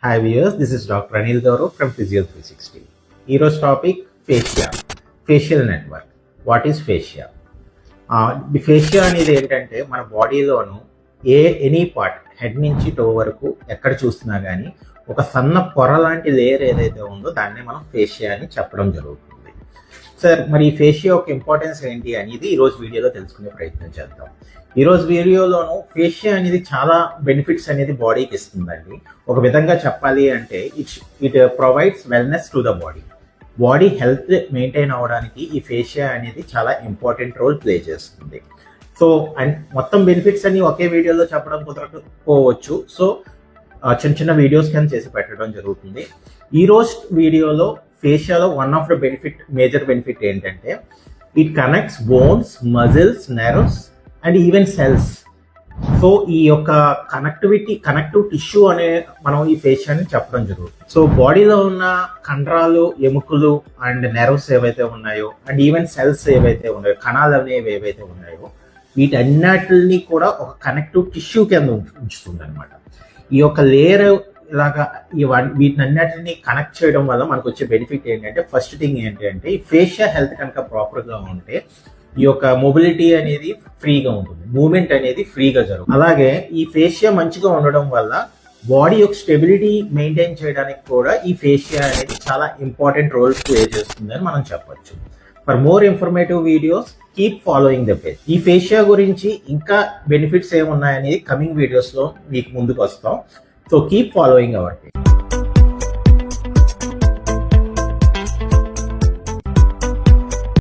Hi viewers, this is Dr. Anil Gaurav from Physio 360. Hero's topic, fascia, facial network. What is fascia? The fascia అనేది ఏంటంటే మన బాడీలోను any part head నుంచి to వరకు ఎక్కడ చూస్తున్నా కానీ ఒక సన్న పొర లాంటి లేయర్ ఏదైతే ఉందో దాన్ని మనం ఫేషియా అని చెప్పడం జరుగుతుంది. సార్ మరి ఈ ఫేషియా యొక్క ఇంపార్టెన్స్ ఏంటి అనేది ఈరోజు వీడియోలో తెలుసుకునే ప్రయత్నం చేద్దాం. ఈరోజు వీడియోలోను ఫేషియా అనేది చాలా బెనిఫిట్స్ అనేది బాడీకి ఇస్తుందండి. ఒక విధంగా చెప్పాలి అంటే it provides wellness to the body health maintain అవ్వడానికి ఈ ఫేషియా అనేది చాలా ఇంపార్టెంట్ రోల్ ప్లే చేస్తుంది. సో అండ్ మొత్తం బెనిఫిట్స్ అన్ని ఒకే వీడియోలో చెప్పడం కుదరకపోవచ్చు. సో చిన్న చిన్న వీడియోస్ కింద చేసి పెట్టడం జరుగుతుంది. ఈ రోజు వీడియోలో ఫేషియాలో one of the major benefit ఏంటంటే it connects bones, muscles, nerves and even cells. So ఈ యొక్క కనెక్టివ్ టిష్యూ అనే మనం ఈ ఫేషియాని చెప్పడం జరుగుతుంది. సో బాడీలో ఉన్న కండరాలు, ఎముకలు అండ్ నెర్వ్స్ ఏవైతే ఉన్నాయో అండ్ ఈవెన్ సెల్స్ ఏవైతే ఉన్నాయో, కణాలు అనేవి ఏవైతే ఉన్నాయో వీటన్నిటిని కూడా ఒక కనెక్టివ్ టిష్యూ కింద ఉంచుతుంది అనమాట. ఈ యొక్క లేయర్ ఇలాగా వీటినన్నిటిని కనెక్ట్ చేయడం వల్ల మనకు వచ్చే బెనిఫిట్ ఏంటంటే ఫస్ట్ థింగ్ ఏంటంటే ఈ ఫేషియల్ హెల్త్ కనుక ప్రాపర్గా ఉంటే ఈ యొక్క మొబిలిటీ అనేది ఫ్రీగా ఉంటుంది, మూవ్మెంట్ అనేది ఫ్రీగా జరుగుతుంది. అలాగే ఈ ఫేషియా మంచిగా ఉండడం వల్ల బాడీ యొక్క స్టెబిలిటీ మెయింటైన్ చేయడానికి కూడా ఈ ఫేషియా అనేది చాలా ఇంపార్టెంట్ రోల్ ప్లే చేస్తుంది అని మనం చెప్పొచ్చు. For more informative videos keep following the page. ఈ ఫేషియా గురించి ఇంకా బెనిఫిట్స్ ఏమున్నాయనేది కమింగ్ వీడియోస్లో మీకు ముందుకు వస్తాం. So keep following hour page.